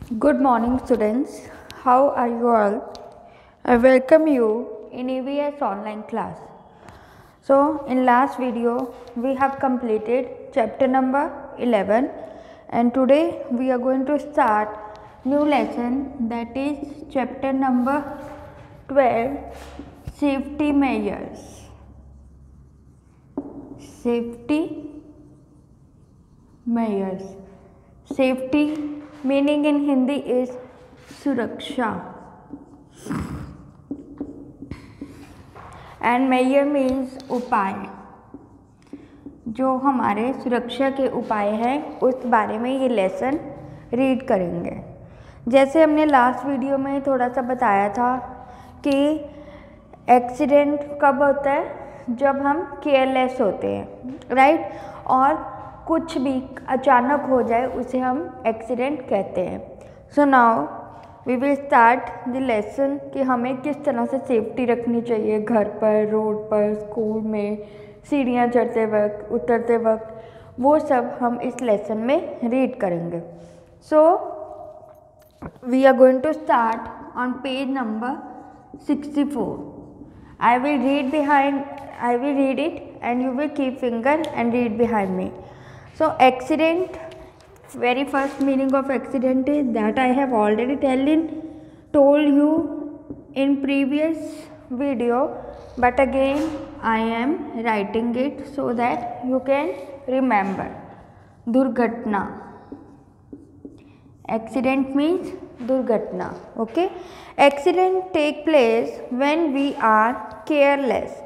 Good morning, students. How are you all? I welcome you in EVS online class. So, in last video, we have completed chapter number 11, and today we are going to start new lesson, that is chapter number 12, safety measures. Safety measures. Safety meaning in Hindi is सुरक्षा and major means उपाय। जो हमारे सुरक्षा के उपाय हैं उस बारे में ये लेसन रीड करेंगे। जैसे हमने लास्ट वीडियो में थोड़ा सा बताया था कि एक्सीडेंट कब होता है, जब हम केयरलेस होते हैं, राइट। और कुछ भी अचानक हो जाए उसे हम एक्सीडेंट कहते हैं। So now we will start the lesson कि हमें किस तरह से सेफ्टी रखनी चाहिए घर पर, रोड पर, स्कूल में, सीढ़ियाँ चढ़ते वक्त, उतरते वक्त, वो सब हम इस लेसन में रीड करेंगे। So we are going to start on page number 64. I will read it and you will keep finger and read behind me. So accident, very first meaning of accident is that I have already told you in previous video, but again I am writing it so that you can remember. Durghatna. Accident means दुर्घटना, okay. Accident take place when we are careless.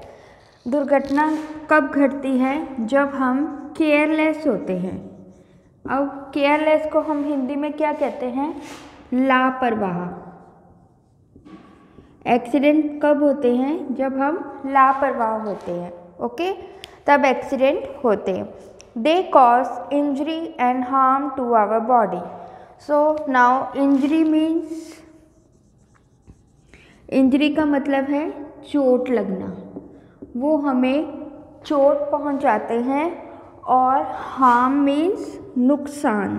दुर्घटना कब घटती है? जब हम careless होते हैं। अब केयरलेस को हम हिंदी में क्या कहते हैं? लापरवाह। एक्सीडेंट कब होते हैं? जब हम लापरवाह होते हैं, ओके, तब एक्सीडेंट होते हैं। They cause injury and harm to our body. So now injury means, injury का मतलब है चोट लगना, वो हमें चोट पहुंचाते हैं। और हार्म मीन्स नुकसान,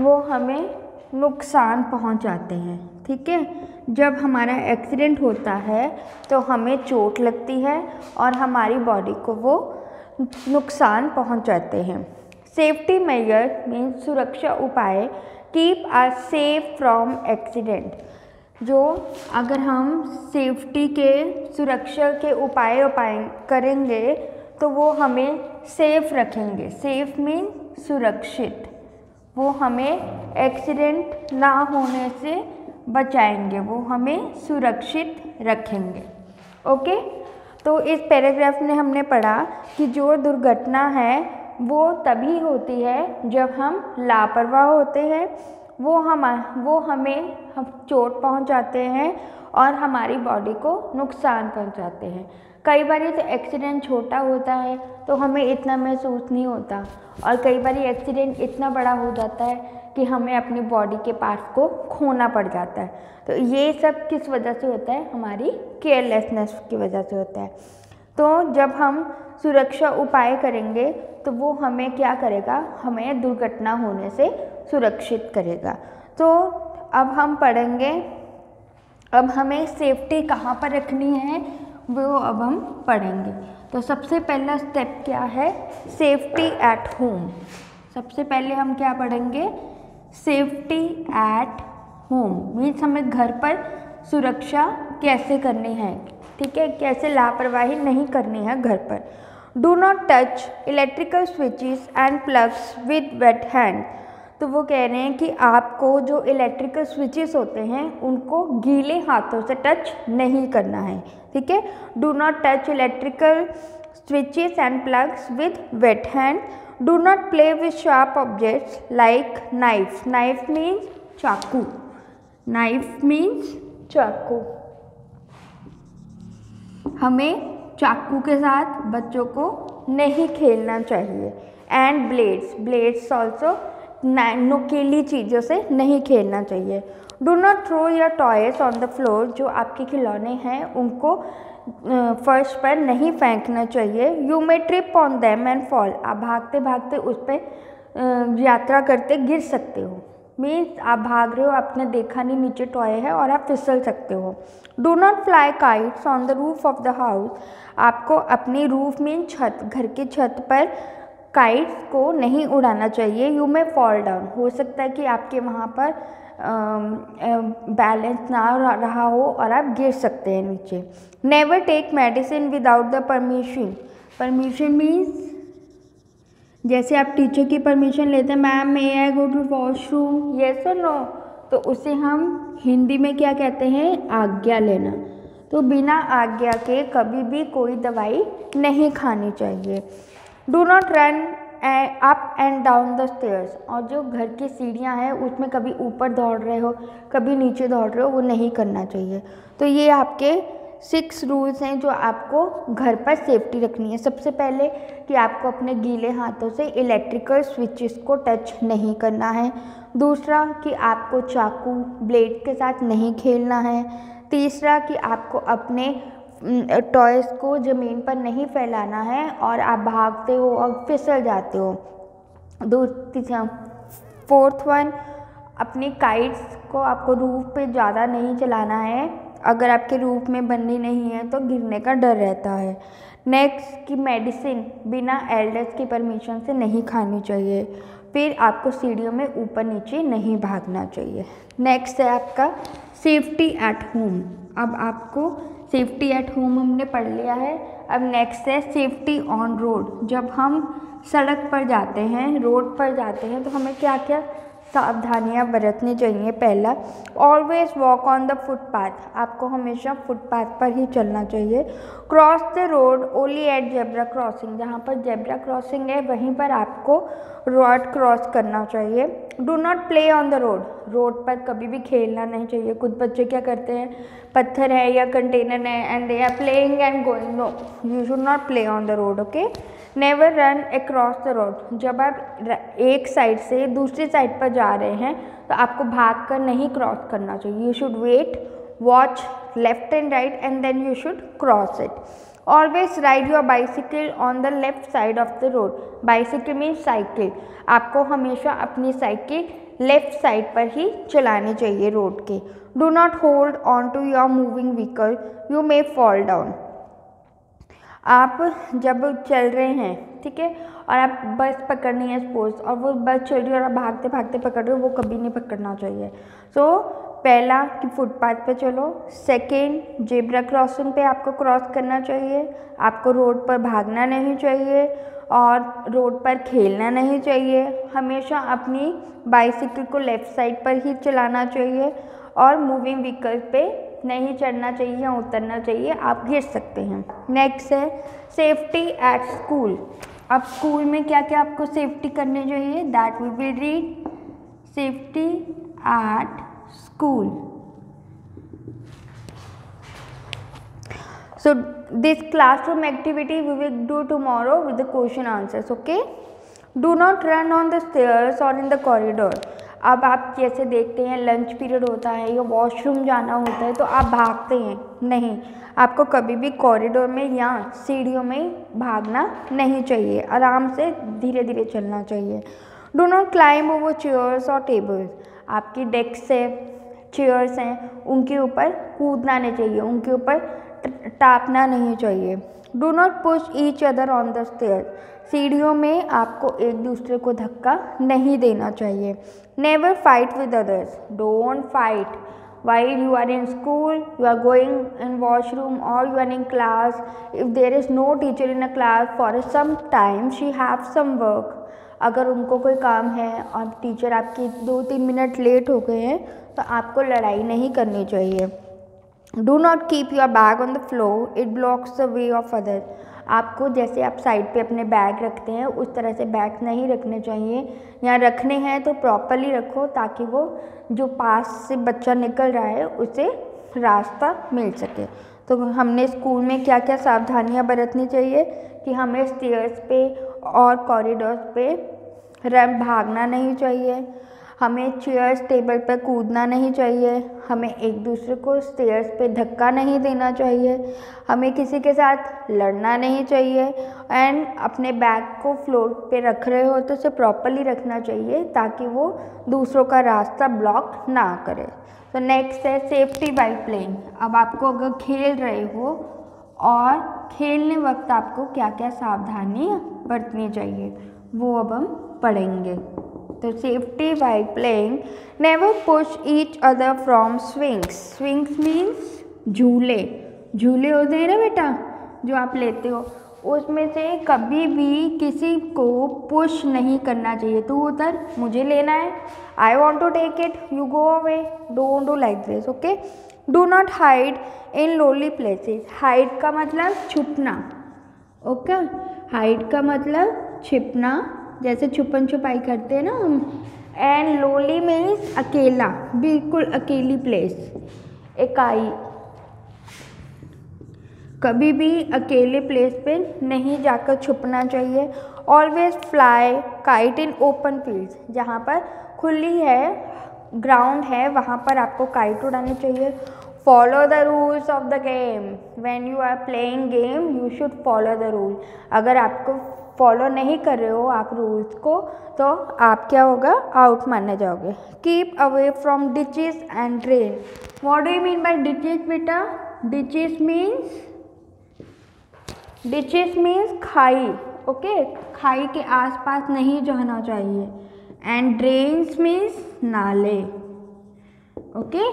वो हमें नुकसान पहुंचाते हैं, ठीक है। जब हमारा एक्सीडेंट होता है तो हमें चोट लगती है और हमारी बॉडी को वो नुकसान पहुंचाते हैं। सेफ्टी मेजर मीन्स सुरक्षा उपाय, keep us safe from accident. जो अगर हम सेफ्टी के, सुरक्षा के उपाय करेंगे तो वो हमें सेफ रखेंगे। सेफ मीन सुरक्षित, वो हमें एक्सीडेंट ना होने से बचाएंगे, वो हमें सुरक्षित रखेंगे, ओके। तो इस पैराग्राफ में हमने पढ़ा कि जो दुर्घटना है वो तभी होती है जब हम लापरवाह होते हैं, वो हमें चोट पहुंचाते हैं और हमारी बॉडी को नुकसान पहुंचाते हैं। कई बार तो एक्सीडेंट छोटा होता है तो हमें इतना महसूस नहीं होता, और कई बार एक्सीडेंट इतना बड़ा हो जाता है कि हमें अपनी बॉडी के पार्ट्स को खोना पड़ जाता है। तो ये सब किस वजह से होता है? हमारी केयरलेसनेस की वजह से होता है। तो जब हम सुरक्षा उपाय करेंगे तो वो हमें क्या करेगा? हमें दुर्घटना होने से सुरक्षित करेगा। तो अब हम पढ़ेंगे, अब हमें सेफ्टी कहाँ पर रखनी है वो अब हम पढ़ेंगे। तो सबसे पहला स्टेप क्या है? Safety at home. सबसे पहले हम क्या पढ़ेंगे? सेफ्टी एट होम मीन्स हमें घर पर सुरक्षा कैसे करनी है, ठीक है, कैसे लापरवाही नहीं करनी है घर पर। Do not touch electrical switches and plugs with weight hand. तो वो कह रहे हैं कि आपको जो इलेक्ट्रिकल स्विचेस होते हैं उनको गीले हाथों से टच नहीं करना है, ठीक है। Do not touch electrical switches and plugs with weight hand. Do not play with sharp objects like knife. Knife means चाकू, नाइफ मीन्स चाकू। हमें चाकू के साथ बच्चों को नहीं खेलना चाहिए। एंड ब्लेड्स, ब्लेड्स ऑल्सो, नुकीली चीज़ों से नहीं खेलना चाहिए। Do not throw your toys on the floor. जो आपके खिलौने हैं उनको फर्श पर नहीं फेंकना चाहिए। You may trip on them and fall. आप भागते भागते उस पर यात्रा करते गिर सकते हो। मीन्स आप भाग रहे हो, आपने देखा नहीं नीचे टॉय है और आप फिसल सकते हो। Do not fly kites on the roof of the house. आपको अपनी रूफ मीन छत, घर की छत पर काइट्स को नहीं उड़ाना चाहिए। You may fall down. हो सकता है कि आपके वहाँ पर बैलेंस ना रहा हो और आप गिर सकते हैं नीचे। Never take medicine without the permission. Permission means जैसे आप टीचर की परमिशन लेते हैं, ma'am may I go to washroom, yes और नो, तो उसे हम हिंदी में क्या कहते हैं, आज्ञा लेना। तो बिना आज्ञा के कभी भी कोई दवाई नहीं खानी चाहिए। Do not run up and down the stairs. और जो घर की सीढ़ियाँ हैं उसमें कभी ऊपर दौड़ रहे हो, कभी नीचे दौड़ रहे हो, वो नहीं करना चाहिए। तो ये आपके 6 रूल्स हैं जो आपको घर पर सेफ्टी रखनी है। सबसे पहले कि आपको अपने गीले हाथों से इलेक्ट्रिकल स्विचेस को टच नहीं करना है। दूसरा कि आपको चाकू ब्लेड के साथ नहीं खेलना है। तीसरा कि आपको अपने टॉयज़ को ज़मीन पर नहीं फैलाना है और आप भागते हो और फिसल जाते हो। फोर्थ वन, अपनी काइट्स को आपको रूफ पे ज़्यादा नहीं चलाना है। अगर आपके रूफ में बंदी नहीं है तो गिरने का डर रहता है। नेक्स्ट कि मेडिसिन बिना एल्डर्स की परमिशन से नहीं खानी चाहिए। फिर आपको सीढ़ियों में ऊपर नीचे नहीं भागना चाहिए। नेक्स्ट है आपका सेफ्टी एट होम। अब आपको सेफ्टी एट होम हमने पढ़ लिया है। अब नेक्स्ट है सेफ्टी ऑन रोड। जब हम सड़क पर जाते हैं, रोड पर जाते हैं, तो हमें क्या क्या सावधानियां बरतनी चाहिए। पहला, always walk on the footpath. आपको हमेशा फुटपाथ पर ही चलना चाहिए। Cross the road only at zebra crossing. जहाँ पर जेब्रा क्रॉसिंग है वहीं पर आपको रोड क्रॉस करना चाहिए। Do not play on the road. Road पर कभी भी खेलना नहीं चाहिए। कुछ बच्चे क्या करते हैं, पत्थर है या कंटेनर है and they are playing and going. No, you should not play on the road, okay. Never run across the road. जब आप एक साइड से दूसरी साइड पर जा रहे हैं तो आपको भाग कर नहीं क्रॉस करना चाहिए। You should wait, watch left and right and then you should cross it. Always ride your bicycle on the left side of the road. Bicycle means cycle. आपको हमेशा अपनी साइकिल लेफ्ट साइड पर ही चलानी चाहिए road के। Do not hold on to your moving vehicle, you may fall down. आप जब चल रहे हैं, ठीक है, और आप बस पकड़नी है सपोज, और वो बस चल रही है और आप भागते भागते पकड़ रहे हो, वो कभी नहीं पकड़ना चाहिए। सो पहला कि फुटपाथ पे चलो। सेकेंड, जेब्रा क्रॉसिंग पे आपको क्रॉस करना चाहिए। आपको रोड पर भागना नहीं चाहिए और रोड पर खेलना नहीं चाहिए। हमेशा अपनी बाइसिकल को लेफ़्ट साइड पर ही चलाना चाहिए और मूविंग व्हीकल पे नहीं चढ़ना चाहिए या उतरना चाहिए, आप गिर सकते हैं। नेक्स्ट है सेफ्टी एट स्कूल। अब स्कूल में क्या क्या आपको सेफ्टी करनी चाहिए, that we will read safety at school. So this classroom activity we will do tomorrow with the question answers, okay? Do not run on the stairs or in the corridor. अब आप जैसे देखते हैं lunch period होता है या washroom जाना होता है तो आप भागते हैं, नहीं, आपको कभी भी कॉरिडोर में या सीढ़ियों में भागना नहीं चाहिए। आराम से धीरे धीरे चलना चाहिए। Do not climb over chairs और टेबल्स। आपकी डेस्क से चेयर्स हैं उनके ऊपर कूदना नहीं चाहिए, उनके ऊपर टापना नहीं चाहिए। Do not push each other on the stair. सीढ़ियों में आपको एक दूसरे को धक्का नहीं देना चाहिए। Never fight with others. Don't fight while you are in school, you are going in washroom or you are in class. If there is no teacher in a class for some time, she have some work. अगर उनको कोई काम है और teacher आपकी 2-3 minute late हो गए हैं तो आपको लड़ाई नहीं करनी चाहिए। Do not keep your bag on the floor, it blocks the way of other. आपको जैसे आप साइड पे अपने बैग रखते हैं उस तरह से बैग नहीं रखने चाहिए, या रखने हैं तो प्रॉपरली रखो ताकि वो जो पास से बच्चा निकल रहा है उसे रास्ता मिल सके। तो हमने स्कूल में क्या क्या सावधानियां बरतनी चाहिए कि हमें स्टेयर्स पे और कॉरिडोर्स पे भागना नहीं चाहिए। हमें चेयर्स टेबल पर कूदना नहीं चाहिए, हमें एक दूसरे को स्टेयर्स पे धक्का नहीं देना चाहिए, हमें किसी के साथ लड़ना नहीं चाहिए एंड अपने बैग को फ्लोर पे रख रहे हो तो उसे प्रॉपरली रखना चाहिए ताकि वो दूसरों का रास्ता ब्लॉक ना करे। तो नेक्स्ट है सेफ्टी वाइल प्लेइंग। अब आपको अगर खेल रहे हो और खेलने वक्त आपको क्या क्या सावधानी बरतनी चाहिए वो अब हम पढ़ेंगे। तो safety while playing, never push each other from swings. Swings means झूले, झूले होते हैं ना बेटा जो आप लेते हो, उसमें से कभी भी किसी को पुश नहीं करना चाहिए। तू उधर, मुझे लेना है, I want to take it, you go away, don't do like this, okay. Do not hide in lonely places. Hide का मतलब छुपना, ओके। हाइड का मतलब छिपना, जैसे छुपन छुपाई करते हैं ना हम। एंड लोनली मीन्स अकेला, बिल्कुल अकेली प्लेस, इकाई। कभी भी अकेले प्लेस पे नहीं जाकर छुपना चाहिए। Always fly kite in open fields, जहाँ पर खुली है ग्राउंड है वहाँ पर आपको काइट उड़ानी चाहिए। Follow the rules of the game, when you are playing game you should follow the rule. अगर आपको फॉलो नहीं कर रहे हो आप रूल्स को तो आप क्या होगा, आउट माने जाओगे। Keep away from ditches and drain. What do you mean by ditches बेटा? डिचेस मीन्स खाई, ओके। खाई के आसपास नहीं जाना चाहिए। एंड ड्रेन्स मीन्स नाले, ओके।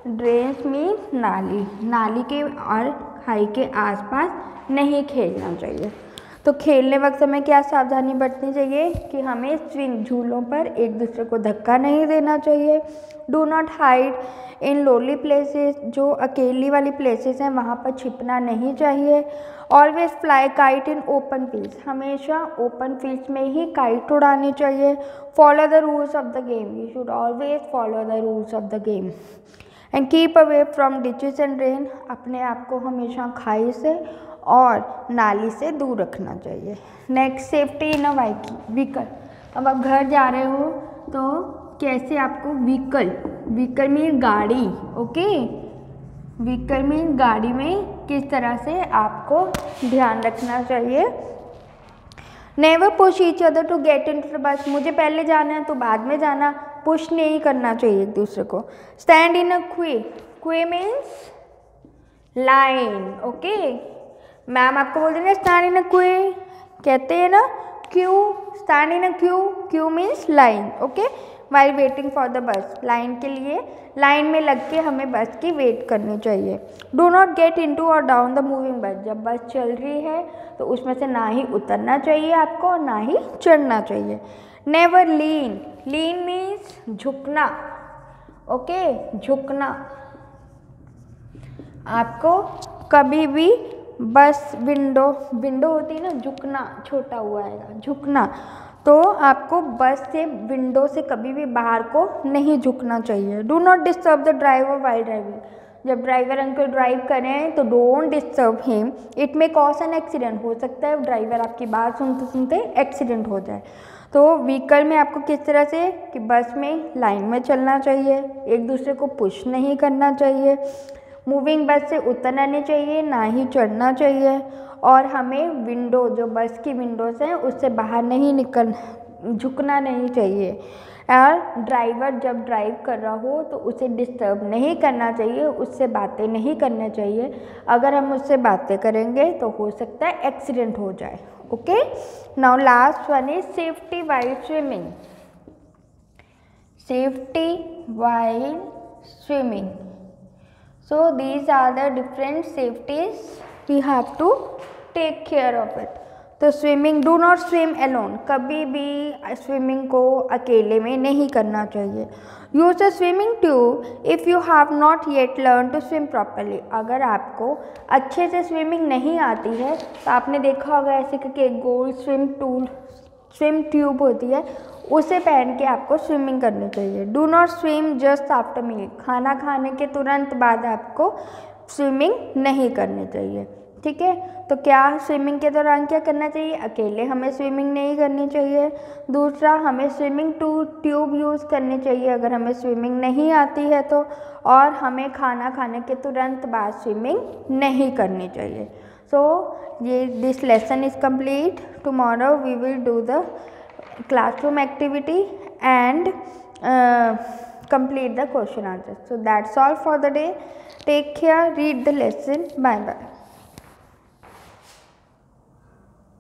ड्रेन्स मीन्स नाली, नाली के और खाई के आसपास नहीं खेलना चाहिए। तो खेलने वक्त हमें क्या सावधानी बरतनी चाहिए कि हमें स्विंग झूलों पर एक दूसरे को धक्का नहीं देना चाहिए। Do not hide in lonely places, जो अकेली वाली प्लेसेस हैं वहाँ पर छिपना नहीं चाहिए। Always fly kite in open fields, हमेशा ओपन फील्ड्स में ही काइट उड़ानी चाहिए। Follow the rules of the game, you should always follow the rules of the game. And keep away from ditches and drain, अपने आप को हमेशा खाई से और नाली से दूर रखना चाहिए। Next, safety in a vehicle. अब आप घर जा रहे हो तो कैसे आपको व्हीकल मीन गाड़ी, ओके। व्हीकल मीन गाड़ी में किस तरह से आपको ध्यान रखना चाहिए। Never push each other to get in to the bus, मुझे पहले जाना है तो बाद में जाना, पुश नहीं करना चाहिए एक दूसरे को। स्टैंड इन अ क्वे मीन्स लाइन, ओके। मैम आपको बोल देंगे स्टैंड इन अ क्वे, कहते हैं ना Q, stand in a Q means line, okay. While waiting for the bus, line के लिए लाइन में लग के हमें बस की वेट करनी चाहिए। डू नॉट गेट इनटू और डाउन द मूविंग बस, जब बस चल रही है तो उसमें से ना ही उतरना चाहिए आपको और ना ही चढ़ना चाहिए। नेवर लीन मीन्स झुकना, ओके, झुकना। आपको कभी भी बस विंडो होती है ना, झुकना, छोटा हुआ आएगा झुकना, तो आपको बस से विंडो से कभी भी बाहर को नहीं झुकना चाहिए। Do not disturb the driver while driving, जब ड्राइवर अंकल ड्राइव करें तो don't disturb him, it may cause an accident, हो सकता है ड्राइवर आपकी बात सुनते सुनते एक्सीडेंट हो जाए। तो व्हीकल में आपको किस तरह से कि बस में लाइन में चलना चाहिए, एक दूसरे को पुश नहीं करना चाहिए, मूविंग बस से उतरना नहीं चाहिए, ना ही चढ़ना चाहिए, और हमें विंडो जो बस की विंडोज़ हैं उससे बाहर नहीं झुकना नहीं चाहिए। और ड्राइवर जब ड्राइव कर रहा हो तो उसे डिस्टर्ब नहीं करना चाहिए, उससे बातें नहीं करना चाहिए। अगर हम उससे बातें करेंगे तो हो सकता है एक्सीडेंट हो जाए, okay. Now last one is safety while swimming. Safety while swimming, so these are the different safeties we have to take care of it. तो swimming, do not swim alone, कभी भी स्विमिंग को अकेले में नहीं करना चाहिए। Use a swimming tube if you have not yet learn to swim properly, अगर आपको अच्छे से स्विमिंग नहीं आती है तो आपने देखा होगा ऐसे करके एक गोल स्विम ट्यूब होती है, उसे पहन के आपको स्विमिंग करनी चाहिए। Do not swim just after meal, खाना खाने के तुरंत बाद आपको स्विमिंग नहीं करनी चाहिए। ठीक है। तो क्या स्विमिंग के दौरान क्या करना चाहिए, अकेले हमें स्विमिंग नहीं करनी चाहिए। दूसरा, हमें स्विमिंग ट्यूब यूज़ करनी चाहिए अगर हमें स्विमिंग नहीं आती है तो, और हमें खाना खाने के तुरंत बाद स्विमिंग नहीं करनी चाहिए। सो ये this lesson is complete. Tomorrow we will do the classroom activity and complete the question answers. So that's all for the day. Take care, read the lesson. Bye bye.